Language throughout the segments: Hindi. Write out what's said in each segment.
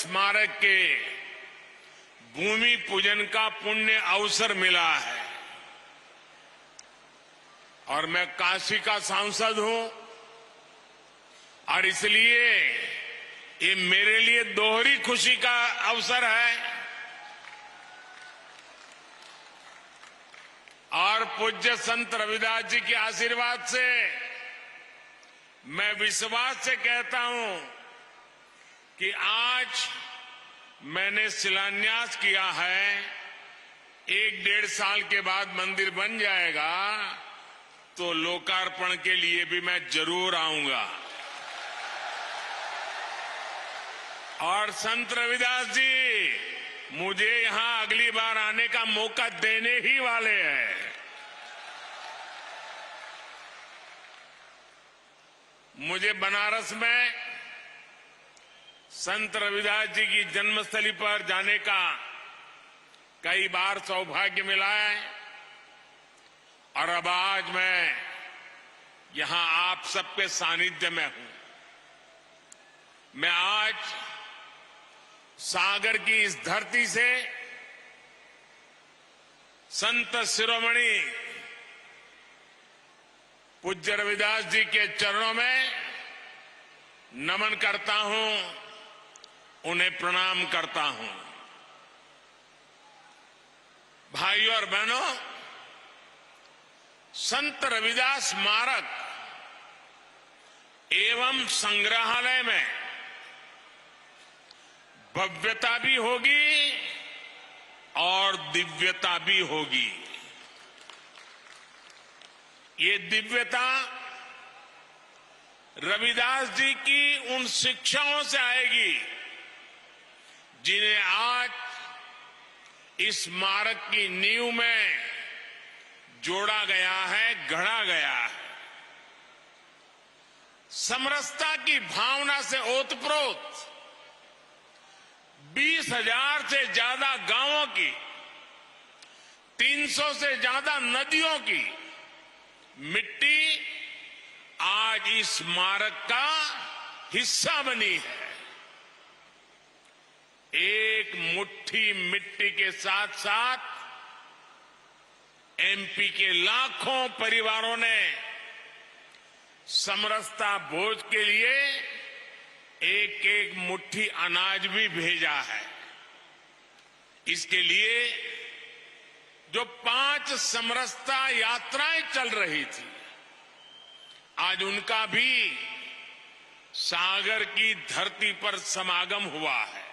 स्मारक के भूमि पूजन का पुण्य अवसर मिला है और मैं काशी का सांसद हूं और इसलिए ये मेरे लिए दोहरी खुशी का अवसर है और पूज्य संत रविदास जी के आशीर्वाद से मैं विश्वास से कहता हूं कि आज मैंने शिलान्यास किया है, 1-1.5 साल के बाद मंदिर बन जाएगा तो लोकार्पण के लिए भी मैं जरूर आऊंगा। और संत रविदास जी मुझे यहां अगली बार आने का मौका देने ही वाले हैं। मुझे बनारस में संत रविदास जी की जन्मस्थली पर जाने का कई बार सौभाग्य मिला है और अब आज मैं यहां आप सबके सानिध्य में हूं। मैं आज सागर की इस धरती से संत शिरोमणि पूज्य रविदास जी के चरणों में नमन करता हूं, उन्हें प्रणाम करता हूं। भाइयों और बहनों, संत रविदास स्मारक एवं संग्रहालय में भव्यता भी होगी और दिव्यता भी होगी। ये दिव्यता रविदास जी की उन शिक्षाओं से आएगी जिन्हें आज इस स्मारक की नींव में जोड़ा गया है, गढ़ा गया है। समरसता की भावना से ओतप्रोत 20,000 से ज्यादा गांवों की, 300 से ज्यादा नदियों की मिट्टी आज इस स्मारक का हिस्सा बनी है। एक मुट्ठी मिट्टी के साथ साथ एमपी के लाखों परिवारों ने समरसता भोज के लिए एक एक मुट्ठी अनाज भी भेजा है। इसके लिए जो 5 समरसता यात्राएं चल रही थी, आज उनका भी सागर की धरती पर समागम हुआ है।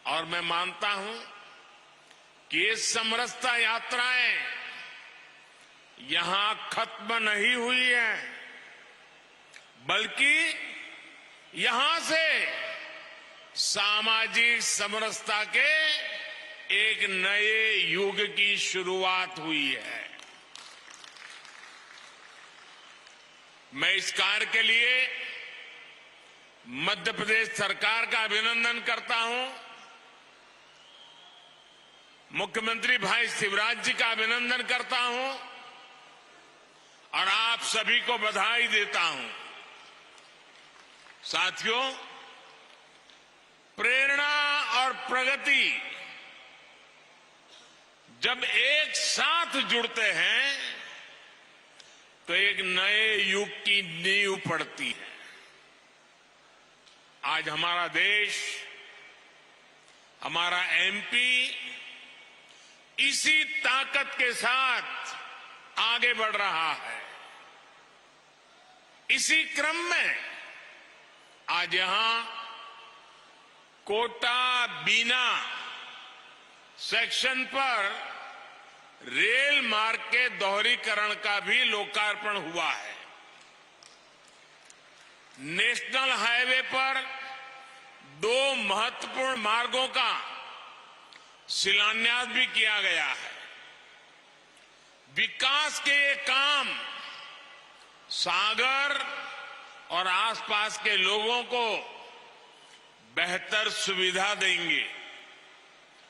और मैं मानता हूं कि ये समरसता यात्राएं यहां खत्म नहीं हुई हैं, बल्कि यहां से सामाजिक समरसता के एक नए युग की शुरुआत हुई है। मैं इस कार्य के लिए मध्य प्रदेश सरकार का अभिनंदन करता हूं, मुख्यमंत्री भाई शिवराज जी का अभिनंदन करता हूं और आप सभी को बधाई देता हूं। साथियों, प्रेरणा और प्रगति जब एक साथ जुड़ते हैं तो एक नए युग की नींव पड़ती है। आज हमारा देश, हमारा एमपी इसी ताकत के साथ आगे बढ़ रहा है। इसी क्रम में आज यहां कोटा बीना सेक्शन पर रेल मार्ग के दोहरीकरण का भी लोकार्पण हुआ है। नेशनल हाईवे पर 2 महत्वपूर्ण मार्गों का शिलान्यास भी किया गया है। विकास के ये काम सागर और आसपास के लोगों को बेहतर सुविधा देंगे।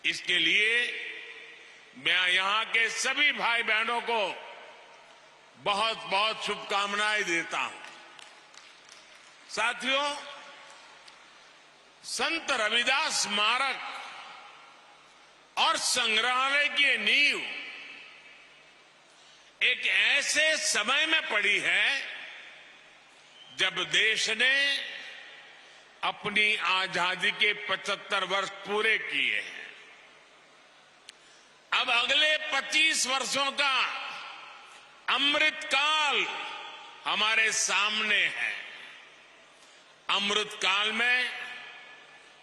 इसके लिए मैं यहां के सभी भाई बहनों को बहुत बहुत शुभकामनाएं देता हूं। साथियों, संत रविदास स्मारक और संग्रहालय की नींव एक ऐसे समय में पड़ी है जब देश ने अपनी आजादी के 75 वर्ष पूरे किए हैं। अब अगले 25 वर्षों का अमृतकाल हमारे सामने है। अमृतकाल में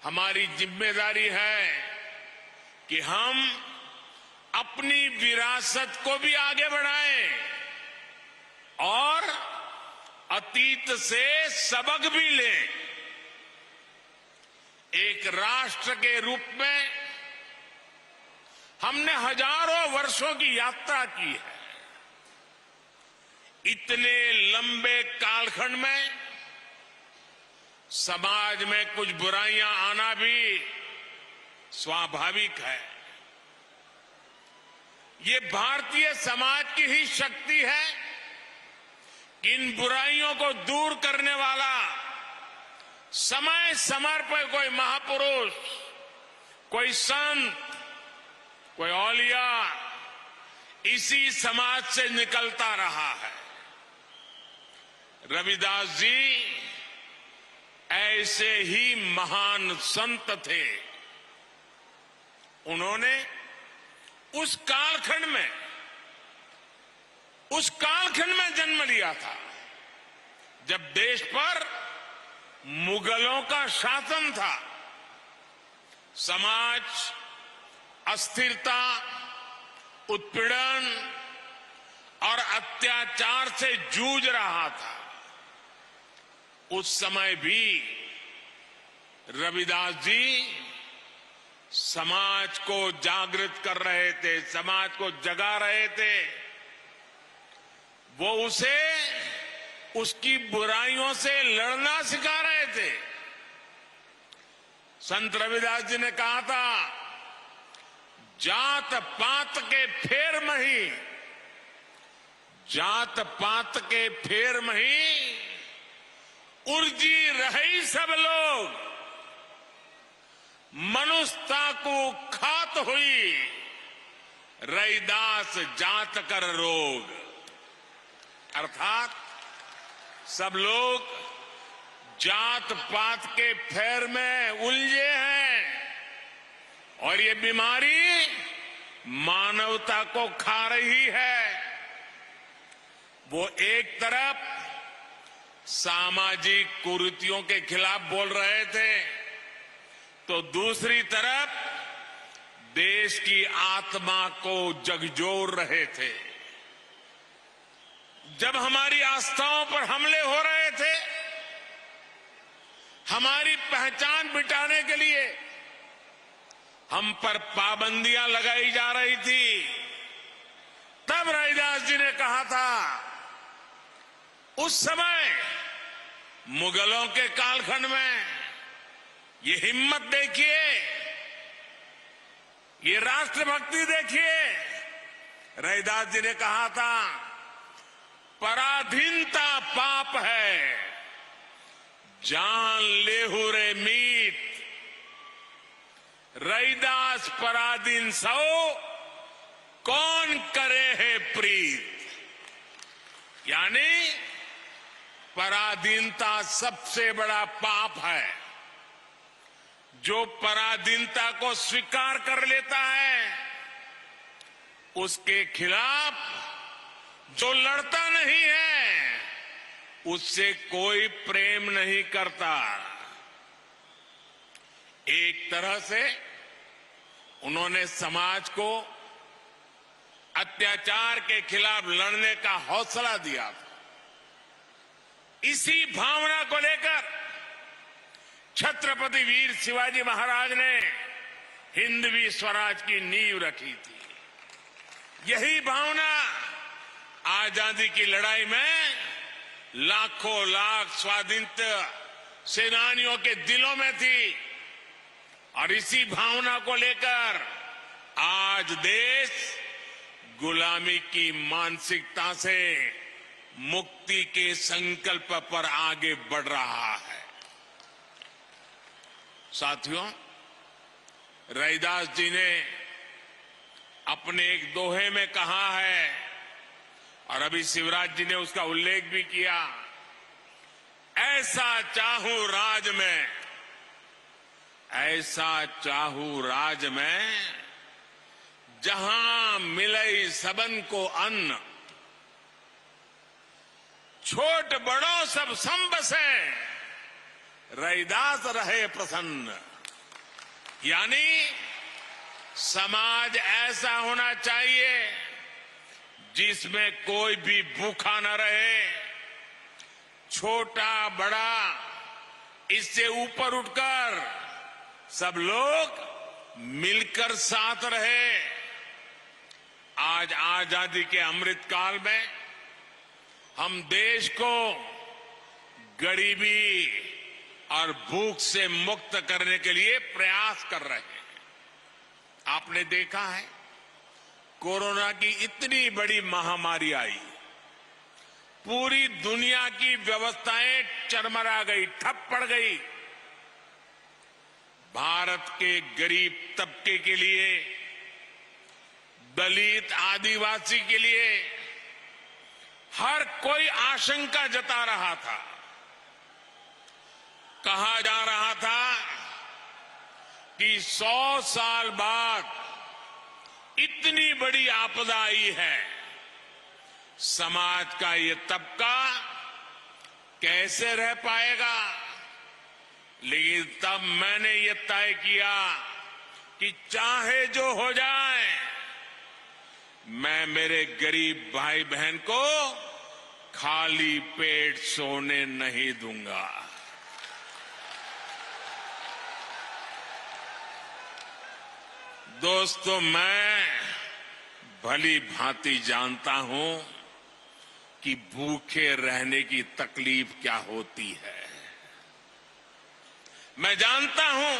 हमारी जिम्मेदारी है कि हम अपनी विरासत को भी आगे बढ़ाएं और अतीत से सबक भी लें। एक राष्ट्र के रूप में हमने हजारों वर्षों की यात्रा की है। इतने लंबे कालखंड में समाज में कुछ बुराइयां आना भी स्वाभाविक है। ये भारतीय समाज की ही शक्ति है कि इन बुराइयों को दूर करने वाला समय समय पर कोई महापुरुष, कोई संत, कोई औलिया इसी समाज से निकलता रहा है। रविदास जी ऐसे ही महान संत थे। उन्होंने उस कालखंड में जन्म लिया था जब देश पर मुगलों का शासन था। समाज अस्थिरता, उत्पीड़न और अत्याचार से जूझ रहा था। उस समय भी रविदास जी समाज को जागृत कर रहे थे, समाज को जगा रहे थे। वो उसे उसकी बुराइयों से लड़ना सिखा रहे थे। संत रविदास जी ने कहा था, जात पात के फेर मही, जात पात के फेर मही उर्जी रही सब लोग, मनुष्यता को खात हुई रैदास जात कर रोग। अर्थात सब लोग जात पात के फेर में उलझे हैं और ये बीमारी मानवता को खा रही है। वो एक तरफ सामाजिक कुरीतियों के खिलाफ बोल रहे थे तो दूसरी तरफ देश की आत्मा को झकझोर रहे थे। जब हमारी आस्थाओं पर हमले हो रहे थे, हमारी पहचान मिटाने के लिए हम पर पाबंदियां लगाई जा रही थी, तब रविदास जी ने कहा था, उस समय मुगलों के कालखंड में ये हिम्मत देखिए, ये राष्ट्रभक्ति देखिए। रविदास जी ने कहा था, पराधीनता पाप है, जान लेहु रे मीत, रैदास पराधीन सो कौन करे है प्रीत। यानी पराधीनता सबसे बड़ा पाप है। जो पराधीनता को स्वीकार कर लेता है, उसके खिलाफ जो लड़ता नहीं है, उससे कोई प्रेम नहीं करता। एक तरह से उन्होंने समाज को अत्याचार के खिलाफ लड़ने का हौसला दिया था। इसी भावना को लेकर छत्रपति वीर शिवाजी महाराज ने हिंदवी स्वराज की नींव रखी थी। यही भावना आजादी की लड़ाई में लाखों लाख स्वाधीनता सेनानियों के दिलों में थी और इसी भावना को लेकर आज देश गुलामी की मानसिकता से मुक्ति के संकल्प पर आगे बढ़ रहा है। साथियों, रैदास जी ने अपने एक दोहे में कहा है और अभी शिवराज जी ने उसका उल्लेख भी किया, ऐसा चाहूं राज में, ऐसा चाहूं राज में, जहां मिले सबन को अन्न, छोट बड़ों सब सम बसे, रैदास रहे प्रसन्न। यानी समाज ऐसा होना चाहिए जिसमें कोई भी भूखा न रहे, छोटा बड़ा इससे ऊपर उठकर सब लोग मिलकर साथ रहे। आज आजादी के अमृत काल में हम देश को गरीबी और भूख से मुक्त करने के लिए प्रयास कर रहे हैं। आपने देखा है, कोरोना की इतनी बड़ी महामारी आई, पूरी दुनिया की व्यवस्थाएं चरमरा गई, ठप पड़ गई। भारत के गरीब तबके के लिए, दलित आदिवासी के लिए हर कोई आशंका जता रहा था। कहा जा रहा था कि 100 साल बाद इतनी बड़ी आपदा आई है, समाज का ये तबका कैसे रह पाएगा। लेकिन तब मैंने ये तय किया कि चाहे जो हो जाए, मैं मेरे गरीब भाई बहन को खाली पेट सोने नहीं दूंगा। दोस्तों, मैं भली भांति जानता हूं कि भूखे रहने की तकलीफ क्या होती है। मैं जानता हूं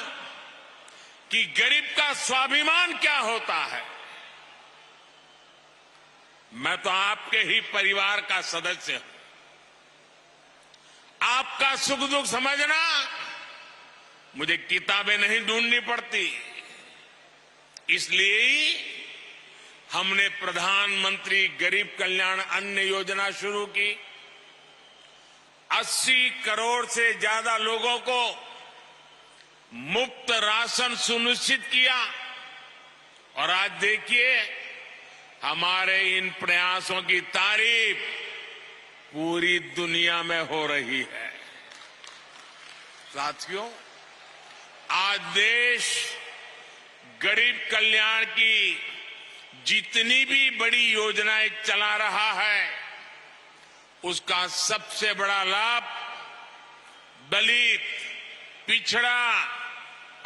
कि गरीब का स्वाभिमान क्या होता है। मैं तो आपके ही परिवार का सदस्य हूं। आपका सुख दुख समझना मुझे किताबें नहीं ढूंढनी पड़ती। इसलिए हमने प्रधानमंत्री गरीब कल्याण अन्न योजना शुरू की। 80 करोड़ से ज्यादा लोगों को मुफ्त राशन सुनिश्चित किया। और आज देखिए, हमारे इन प्रयासों की तारीफ पूरी दुनिया में हो रही है। साथियों, आज देश गरीब कल्याण की जितनी भी बड़ी योजनाएं चला रहा है, उसका सबसे बड़ा लाभ दलित, पिछड़ा,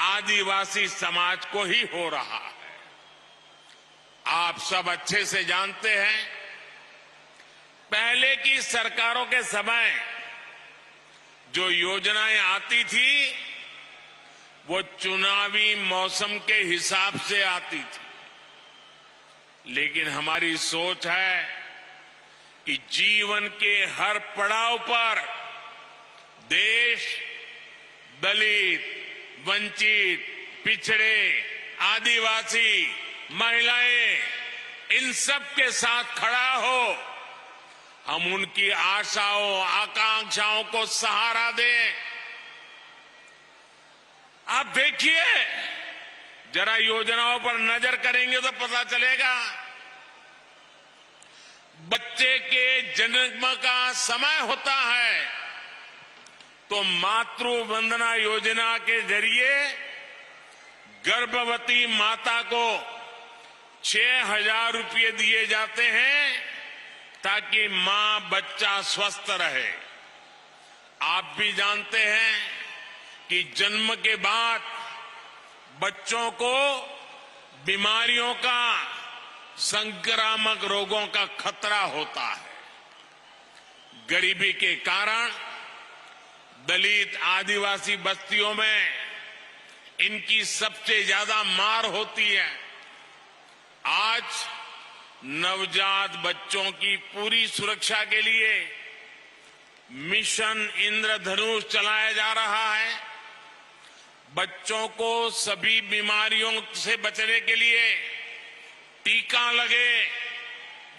आदिवासी समाज को ही हो रहा है। आप सब अच्छे से जानते हैं, पहले की सरकारों के समय जो योजनाएं आती थी, वो चुनावी मौसम के हिसाब से आती थी। लेकिन हमारी सोच है कि जीवन के हर पड़ाव पर देश दलित, वंचित, पिछड़े, आदिवासी, महिलाएं, इन सब के साथ खड़ा हो। हम उनकी आशाओं, आकांक्षाओं को सहारा दें। आप देखिए, जरा योजनाओं पर नजर करेंगे तो पता चलेगा। बच्चे के जन्म का समय होता है तो मातृ वंदना योजना के जरिए गर्भवती माता को 6,000 रुपये दिए जाते हैं ताकि मां बच्चा स्वस्थ रहे। आप भी जानते हैं कि जन्म के बाद बच्चों को बीमारियों का, संक्रामक रोगों का खतरा होता है। गरीबी के कारण दलित, आदिवासी बस्तियों में इनकी सबसे ज्यादा मार होती है। आज नवजात बच्चों की पूरी सुरक्षा के लिए मिशन इंद्रधनुष चलाया जा रहा है। बच्चों को सभी बीमारियों से बचने के लिए टीका लगे,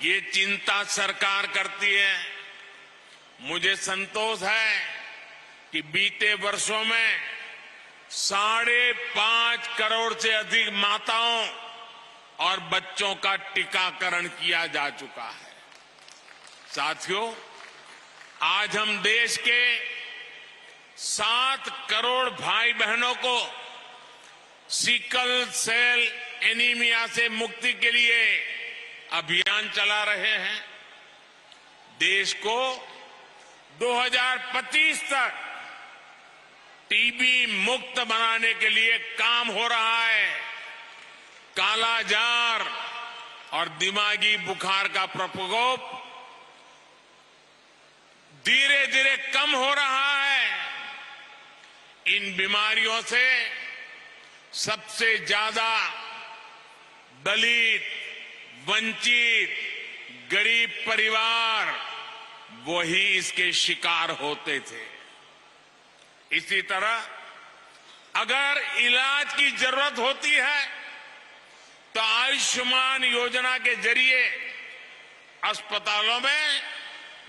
ये चिंता सरकार करती है। मुझे संतोष है कि बीते वर्षों में 5.5 करोड़ से अधिक माताओं और बच्चों का टीकाकरण किया जा चुका है। साथियों, आज हम देश के 7 करोड़ भाई बहनों को सिकल सेल एनीमिया से मुक्ति के लिए अभियान चला रहे हैं। देश को 2025 तक टीबी मुक्त बनाने के लिए काम हो रहा है। कालाजार और दिमागी बुखार का प्रकोप धीरे धीरे कम हो रहा है। इन बीमारियों से सबसे ज्यादा दलित, वंचित, गरीब परिवार वही इसके शिकार होते थे। इसी तरह अगर इलाज की जरूरत होती है तो आयुष्मान योजना के जरिए अस्पतालों में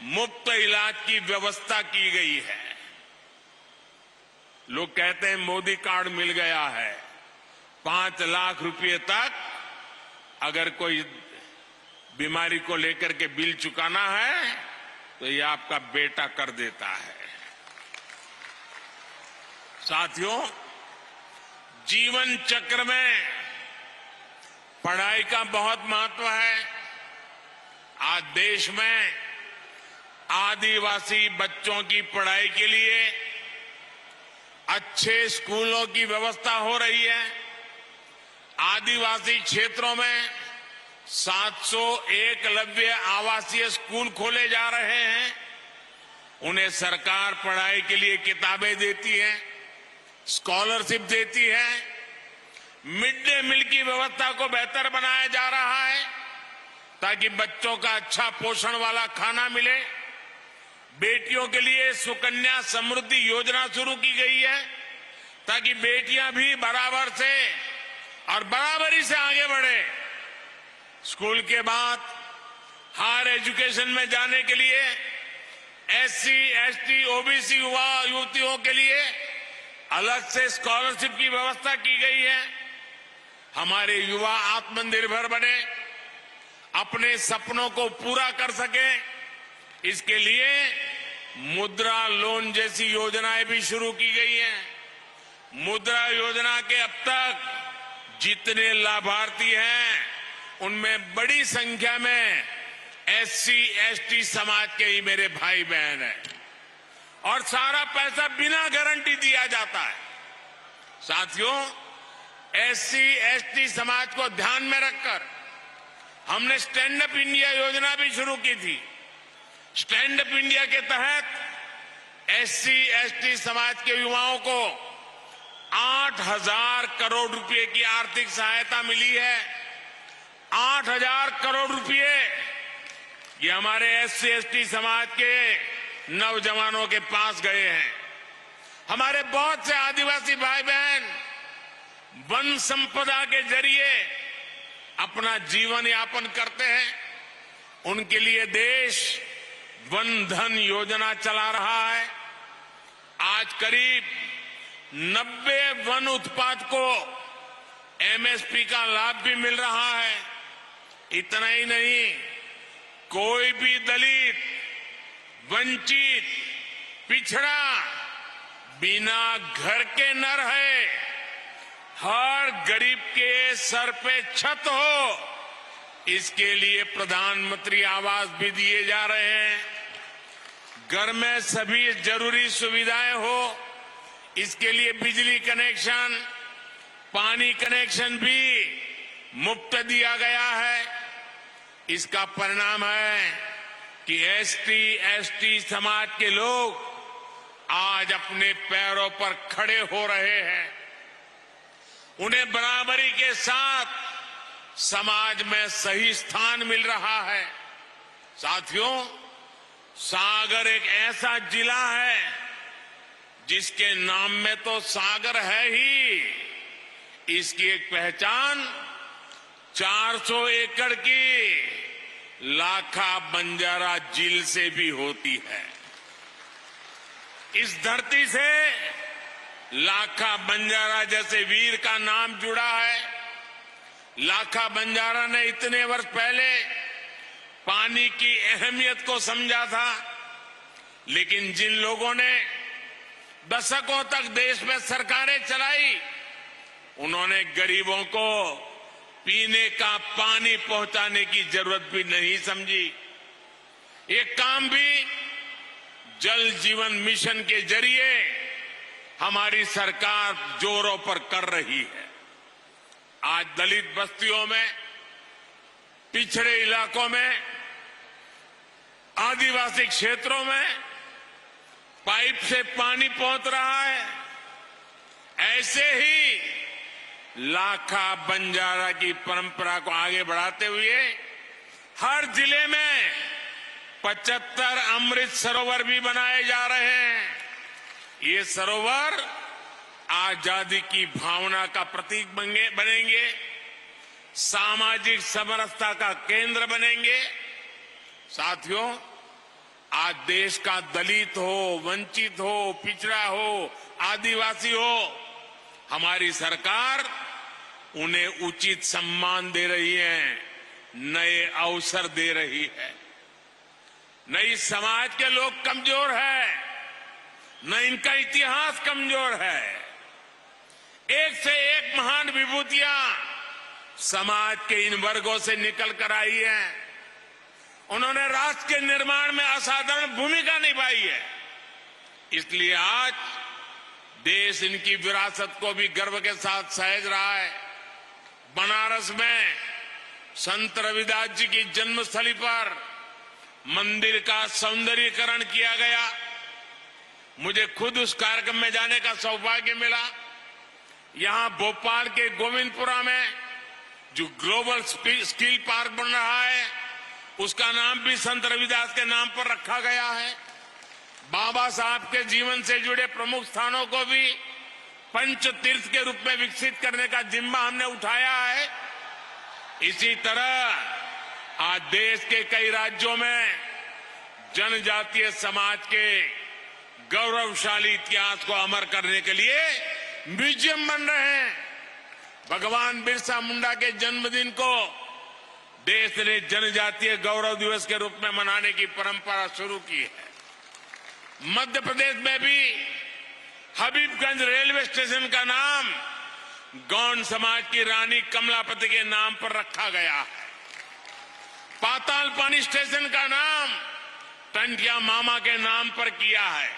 मुफ्त इलाज की व्यवस्था की गई है। लोग कहते हैं मोदी कार्ड मिल गया है, 5 लाख रुपए तक अगर कोई बीमारी को लेकर के बिल चुकाना है तो ये आपका बेटा कर देता है। साथियों, जीवन चक्र में पढ़ाई का बहुत महत्व है। आज देश में आदिवासी बच्चों की पढ़ाई के लिए अच्छे स्कूलों की व्यवस्था हो रही है। आदिवासी क्षेत्रों में 700 एकलव्य आवासीय स्कूल खोले जा रहे हैं। उन्हें सरकार पढ़ाई के लिए किताबें देती है, स्कॉलरशिप देती है। मिड डे मील की व्यवस्था को बेहतर बनाया जा रहा है ताकि बच्चों का अच्छा पोषण वाला खाना मिले। बेटियों के लिए सुकन्या समृद्धि योजना शुरू की गई है ताकि बेटियां भी बराबर से और बराबरी से आगे बढ़े। स्कूल के बाद हायर एजुकेशन में जाने के लिए एससी, एसटी, ओबीसी युवा युवतियों के लिए अलग से स्कॉलरशिप की व्यवस्था की गई है। हमारे युवा आत्मनिर्भर बने, अपने सपनों को पूरा कर सके, इसके लिए मुद्रा लोन जैसी योजनाएं भी शुरू की गई हैं। मुद्रा योजना के अब तक जितने लाभार्थी हैं उनमें बड़ी संख्या में एससी, एसटी समाज के ही मेरे भाई बहन हैं और सारा पैसा बिना गारंटी दिया जाता है। साथियों, एससी, एसटी समाज को ध्यान में रखकर हमने स्टैंड अप इंडिया योजना भी शुरू की थी। स्टैंड अप इंडिया के तहत एससी, एसटी समाज के युवाओं को 8,000 करोड़ रुपए की आर्थिक सहायता मिली है। 8,000 करोड़ रुपए ये हमारे एससी, एसटी समाज के नौजवानों के पास गए हैं। हमारे बहुत से आदिवासी भाई बहन वन संपदा के जरिए अपना जीवन यापन करते हैं। उनके लिए देश वन धन योजना चला रहा है। आज करीब 90 वन उत्पाद को एमएसपी का लाभ भी मिल रहा है। इतना ही नहीं, कोई भी दलित, वंचित, पिछड़ा बिना घर के न रहे। हर गरीब के सर पे छत हो, इसके लिए प्रधानमंत्री आवास भी दिए जा रहे हैं। घर में सभी जरूरी सुविधाएं हो, इसके लिए बिजली कनेक्शन, पानी कनेक्शन भी मुफ्त दिया गया है। इसका परिणाम है कि एसटी, एसटी समाज के लोग आज अपने पैरों पर खड़े हो रहे हैं। उन्हें बराबरी के साथ समाज में सही स्थान मिल रहा है। साथियों, सागर एक ऐसा जिला है जिसके नाम में तो सागर है ही, इसकी एक पहचान 400 एकड़ की लाखा बंजारा झील से भी होती है। इस धरती से लाखा बंजारा जैसे वीर का नाम जुड़ा है। लाखा बंजारा ने इतने वर्ष पहले पानी की अहमियत को समझा था, लेकिन जिन लोगों ने दशकों तक देश में सरकारें चलाई, उन्होंने गरीबों को पीने का पानी पहुंचाने की जरूरत भी नहीं समझी। ये काम भी जल जीवन मिशन के जरिए हमारी सरकार जोरों पर कर रही है। आज दलित बस्तियों में, पिछड़े इलाकों में, आदिवासी क्षेत्रों में पाइप से पानी पहुंच रहा है। ऐसे ही लाखा बंजारा की परंपरा को आगे बढ़ाते हुए हर जिले में 75 अमृत सरोवर भी बनाए जा रहे हैं। ये सरोवर आजादी की भावना का प्रतीक बनेंगे, सामाजिक समरसता का केंद्र बनेंगे। साथियों, आज देश का दलित हो, वंचित हो, पिछड़ा हो, आदिवासी हो, हमारी सरकार उन्हें उचित सम्मान दे रही है, नए अवसर दे रही है। न इस समाज के लोग कमजोर हैं, न इनका इतिहास कमजोर है। एक से एक महान विभूतियां समाज के इन वर्गों से निकल कर आई हैं। उन्होंने राष्ट्र के निर्माण में असाधारण भूमिका निभाई है। इसलिए आज देश इनकी विरासत को भी गर्व के साथ सहेज रहा है। बनारस में संत रविदास जी की जन्मस्थली पर मंदिर का सौंदर्यीकरण किया गया। मुझे खुद उस कार्यक्रम में जाने का सौभाग्य मिला। यहां भोपाल के गोविंदपुरा में जो ग्लोबल स्किल पार्क बन रहा है, उसका नाम भी संत रविदास के नाम पर रखा गया है। बाबा साहब के जीवन से जुड़े प्रमुख स्थानों को भी पंच तीर्थ के रूप में विकसित करने का जिम्मा हमने उठाया है। इसी तरह आज देश के कई राज्यों में जनजातीय समाज के गौरवशाली इतिहास को अमर करने के लिए म्यूजियम बन रहे हैं। भगवान बिरसा मुंडा के जन्मदिन को देश ने जनजातीय गौरव दिवस के रूप में मनाने की परंपरा शुरू की है। मध्य प्रदेश में भी हबीबगंज रेलवे स्टेशन का नाम गौंड समाज की रानी कमलापति के नाम पर रखा गया है। पाताल पानी स्टेशन का नाम टंटिया मामा के नाम पर किया है।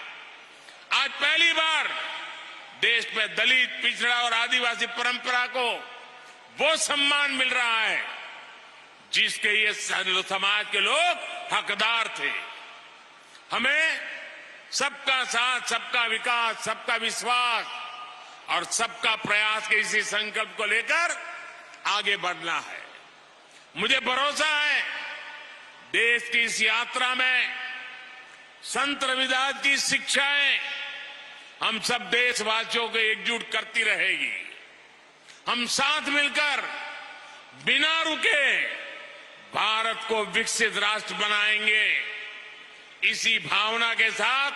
आज पहली बार देश में दलित, पिछड़ा और आदिवासी परंपरा को वो सम्मान मिल रहा है जिसके ये समाज के लोग हकदार थे। हमें सबका साथ, सबका विकास, सबका विश्वास और सबका प्रयास के इसी संकल्प को लेकर आगे बढ़ना है। मुझे भरोसा है देश की इस यात्रा में संत रविदास की शिक्षाएं हम सब देशवासियों को एकजुट करती रहेगी। हम साथ मिलकर बिना रुके भारत को विकसित राष्ट्र बनाएंगे। इसी भावना के साथ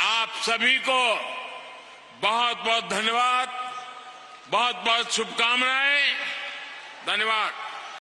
आप सभी को बहुत बहुत धन्यवाद, बहुत बहुत शुभकामनाएं। धन्यवाद।